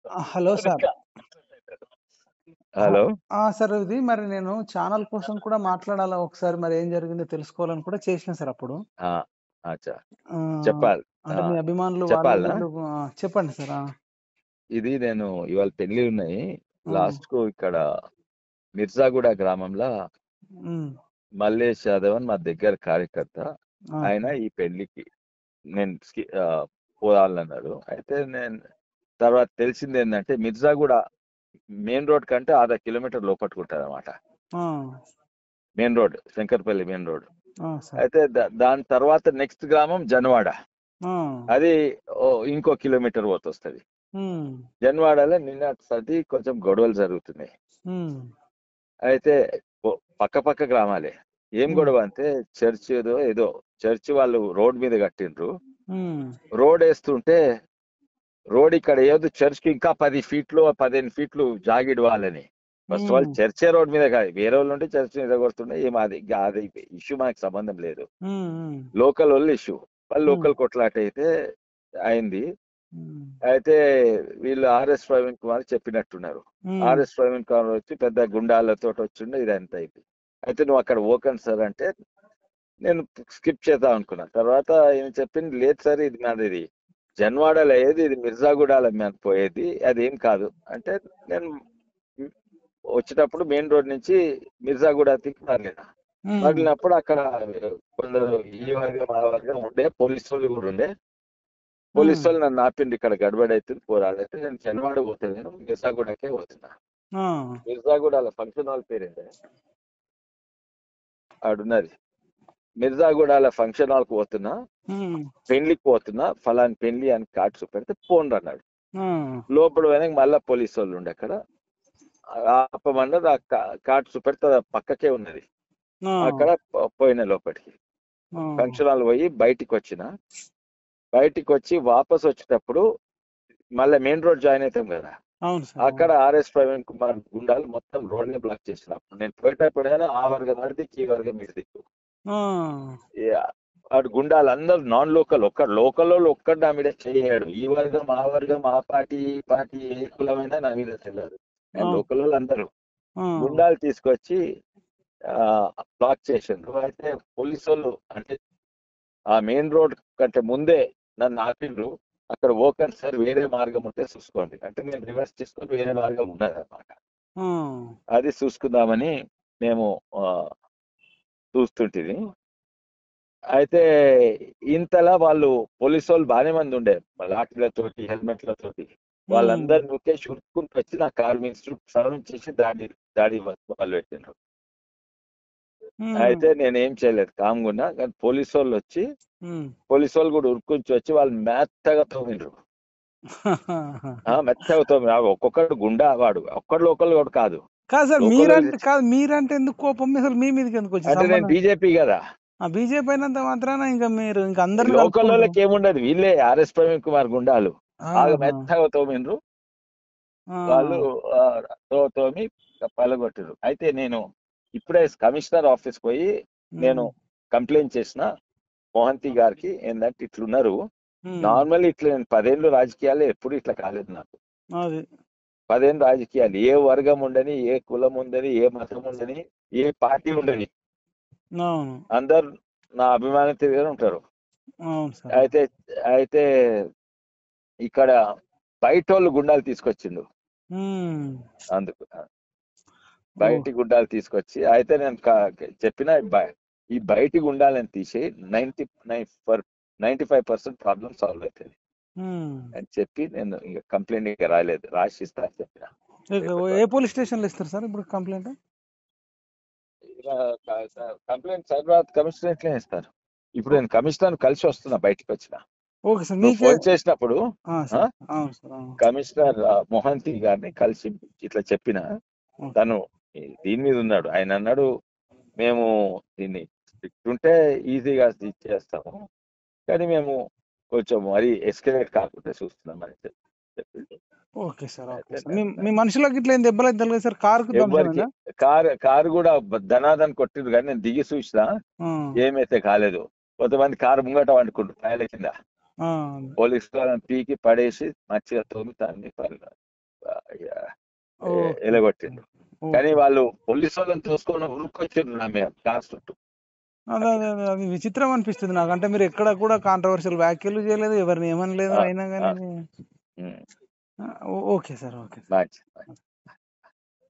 Hello sir. అహా! Hello. Sir ఇది మరి నేను ఛానల్ కోసం కూడా మాట్లాడాలా ఒకసారి మరి ఏం జరిగిందో తెలుసుకోవాలని కూడా చేసినా సార్ అప్పుడు. ఆ! అచ్చా! ఆహ్, చెప్పాలి. అంటే ఆ! మీ అభిమానులు వాళ్ళు చెప్పాలనా? వీళ్ళు చెప్పండి సార్. ఇది నేను ఇవాళ పెళ్ళిళ్ళున్నాయి. ఆ! లాస్ట్‌కు ఇక్కడ మిర్జాగూడ గ్రామంలో హ్మ్. మల్లేష్ యాదవ్ అని మా దగ్గర కార్యకర్త. ఆ! ఆయన ఈ పెళ్ళికి నేను పోవాలన్నాడు. అయితే నేను తర్వాత తెలిసిందేందంటే మిర్జాగూడ మెయిన్ రోడ్ కంటే ½ కిలోమీటర్ లోపటికుంటదనమాట. ఆ! Main road Shankarpalli main road. ఆ! సార్. అయితే దాని తర్వాత నెక్స్ట్ గ్రామం జనవాడ. ఆ! అది ఇంకో కిలోమీటర్ పోతొస్తది. హ్మ్. జన్వాడలో నిన్నటి సంధి కొంచెం గొడవలు జరుగుతున్నాయి. హ్మ్. అయితే పక్క గ్రామాలే. ఏం హ్మ్. గొడవ అంటే చర్చ్ ఏదో చర్చ్ వాళ్ళు రోడ్ మీద కట్టిండ్రు. హ్మ్. రోడేస్తుంటే రోడ్ ఇక్కడ ఏదో చర్చ్‌కి ఇంకా 10 ఫీట్లు, 15 ఫీట్లు జాగిడవాలని. ఫస్ట్ ఆఫ్ ఆల్ హ్మ్. చర్చే రోడ్ మీద కాదు. వేరే వాళ్ళుంటే చర్చ్ మీద కొడుతుండే అది ఇష్యూ మనకు సంబంధం లేదు. హ్మ్. హ్మ్. లోకలోళ్ళ ఇష్యూ. వాళ్ళు హ్మ్. లోకల్ కొట్లాట అయితే అయింది. హ్మ్. అయితే వీళ్ళు ఆర్ఎస్ ప్రవీణ్ కుమార్ చెప్పినట్టున్నారు. హ్మ్. ఆర్ఎస్ ప్రవీణ్ కుమార్ వచ్చి పెద్ద గుండాలతోటి వచ్చిండు ఇదంతా అయింది. అయితే నువ్వు అక్కడ పోకండి సార్ అంటే నేను స్కిప్ చేద్దాం అనుకున్నా. తర్వాత ఈయన చెప్పింది లేదు సార్ ఇది నాది జన్వాడలో అయ్యేది ఇది మిర్జాగూడలో మేము పోయేది అదేం కాదు అంటే నేను వచ్చేటప్పుడు మెయిన్ రోడ్ నుంచి మిర్జాగూడ దిక్కు మరలిన. హ్మ్. మరలినప్పుడు అక్కడ కొందరు ఈ వర్గం ఆ వర్గం ఉండే పోలీసు వాళ్ళు కూడా ఉండే. పోలీసు హ్మ్. వాళ్ళు నన్ను ఆపిండు ఇక్కడ గడబడి అవుతుంది పోరాడైతే నేను జన్వాడ పోతాను నేను మిర్జాగూడకే పోతున్నా. ఆ! మిర్జాగూడలో ఫంక్షన్ హాల్ పేరేంటే ఆడున్నది. మిర్జాగూడలో ఫంక్షన్ హాల్కి పోతున్నా హ్మ్. పెళ్లికి పోతున్నా ఫలాని పెళ్లి అని కార్డు చూపెడితే పోండి అన్నాడు. ఆ! లోపల పోయినాక మళ్ళా పోలీసు వాళ్ళు ఉండే అక్కడ ఆపమన్నారు. ఆ కార్డు చూపెడితే పక్కకే ఉన్నది. ఆ! అక్కడ పోయిన లోపలికి ఆ! ఫంక్షన్ హాల్ పోయి బయటికి వచ్చిన. బయటికి వచ్చి వాపస్ వచ్చేటప్పుడు మళ్ళీ మెయిన్ రోడ్ జాయిన్ అవుతాం కదా. అవును సార్. అక్కడ ఆర్ఎస్ ప్రవీణ్ కుమార్ గుండాలు మొత్తం రోడ్ ని బ్లాక్ చేసినప్పుడు నేను పోయేటప్పుడు ఆ వర్గం ఆడితే ఈ వర్గం ఇడిది. ఆ! వాడు గుండాలు అందరూ నాన్ లోకల్ లోకల్ వాళ్ళు ఒక్కడు నా మీద చేయడు. ఈ వర్గం ఆ వర్గం ఆ పార్టీ ఈ పార్టీ ఏ కులమైనా నా మీద తెలియదు. అవును. లోకల్ వాళ్ళు అందరూ ఆ! గుండాలు తీసుకొచ్చి బ్లాక్ చేసిండ్రు. అయితే పోలీసు వాళ్ళు అంటే ఆ మెయిన్ రోడ్ కంటే ముందే నన్ను ఆపిండ్రు. అక్కడ ఓపెన్ సార్ వేరే మార్గం ఉంటే చూసుకోండి అంటే నేను రివర్స్ చేసుకొని వేరే మార్గం ఉన్నది అనమాట. ఆ! అది చూసుకుందామని మేము చూస్తుంటిది. అయితే ఇంతలా వాళ్ళు పోలీసు వాళ్ళు బాగానే మంది ఉండే లాఠీలతోటి హెల్మెట్లతోటి హ్మ్. వాళ్ళందరూ నూకేసి ఉరుక్కుంటూ వచ్చి నా కారు మీద సరౌండ్ చేసి దాడి మొదలు పెట్టిండ్రు. హ్మ్. అయితే నేనేం చేయలేదు కామ్గా ఉన్నా. కానీ పోలీసు వాళ్ళు వచ్చి హ్మ్. పోలీసు వాళ్ళు కూడా ఉరుక్కుంటూ వచ్చి వాళ్ళు మెత్తగా తోమిండ్రు. మెత్తగా తోమి ఒక్కొక్కడు గుండా వాడు ఒక్కడు లోకల్ వాడు కాదు. కాదు సార్. లోకల్ మీరంటే ఎందుకు కోపం? అసలు మీ మీదకెందుకొచ్చింది అంటే నేను సంబంధం? బీజేపీ కదా. బీజేపీ అయినంత మాత్రాన మీరు అందరిని లోకల్ కలుపుకుంటారు. వాళ్ళకి ఏముండదు వీళ్ళే ఆర్ఎస్ ప్రవీణ్ కుమార్ గుండాలు బాగా ఆహా! మెత్తగా తోమిండ్రు. ఆ! వాళ్ళు తోమి పలగొట్టారు. అయితే నేను ఇప్పుడే కమిషనర్ ఆఫీస్ పోయి నేను హ్మ్. కంప్లైంట్ చేసిన మోహంతి గారికి ఏంటంటే ఇట్లున్నారు. హ్మ్. నార్మల్ ఇట్లా నేను 10 ఏళ్ళు రాజకీయాలు ఎప్పుడు ఇట్లా కాలేదు నాకు. అది. 10 ఏళ్ళు రాజకీయాలు ఏ వర్గం ఉండని ఏ కులం ఉండని ఏ మతం ఉండని ఏ పార్టీ ఉండని అవును. అందరు నా అభిమానం తిరిగి ఉంటారు. అవును సార్. అయితే అయితే ఇక్కడ బయటోళ్ళు గుండాలు తీసుకొచ్చిండు హ్మ్. అందుకు. ఓహ్! బయటి గుండాలు తీసుకొచ్చి అయితే నేను చెప్పిన ఈ బయటి గుండాలను తీసేయి 95% ప్రాబ్లం సాల్వ్ అవుతుంది హ్మ్. అని చెప్పి నేను ఇంకా కంప్లైంట్ రాయలేదు రాసిస్తా అని చెప్పిన. ఏ పోలీస్ స్టేషన్‌లో ఇస్తారు సార్ ఇప్పుడు కంప్లెయింట్? కంప్లైంట్ సైబరాబాద్ కమిషనరేట్లే ఇస్తారు. ఇప్పుడు నేను కమిషనర్ కలిసి వస్తున్నా బయటకు వచ్చిన. Okay sir. నువ్వు ఫోన్ చేసినప్పుడు సార్. అవును సార్. అవును. కమిషనర్ మోహంతి గారిని కలిసి ఇట్లా చెప్పిన. ఓకే. తను దీని మీద ఉన్నాడు. ఆయన అన్నాడు మేము దీన్ని స్ట్రిక్ట్ ఉంటే ఈజీగా ఇచ్చేస్తాము. కానీ మేము కొంచెం మరీ ఎస్కలేట్ కాకుండా చూస్తున్నామని చెప్పిండు. Okay sir. ఓకే అయితే సార్. మీ మనుషులకి ఇట్లా ఏం దెబ్బలైతే తగలలేదు సార్? కారుకి ఎవ్వరికి ధ్వంసమైందా? కారు కూడా ధనాధన్ కొట్టిండ్రు కానీ నేను దిగి చూసిన ఆ! ఏమైతే కాలేదు. కొంతమంది కారు ముంగట వండుకుంటారు పాయల కింద. ఆ! పోలీసు వాళ్ళని పీకి పడేసి మంచిగా తోమి ఓకే. ఎలగొట్టిండు. కానీ ఓకే. వాళ్ళు పోలీసు వాళ్ళని చూసుకొని ఉరుక్కొచ్చిండ్రు నా మీద క్లాస్ చుట్టూ. అదే. అట్లా. అదే. అదే. అది విచిత్రం అనిపిస్తుంది నాకు. అంటే మీరు ఎక్కడ కూడా కాంట్రోవర్షియల్ వ్యాఖ్యలు చేయలేదు. ఎవరిని ఏమనలేదు. ఆ! అయినా ఆ! గాని హ్మ్. Okay sir. Okay sir. మంచిది.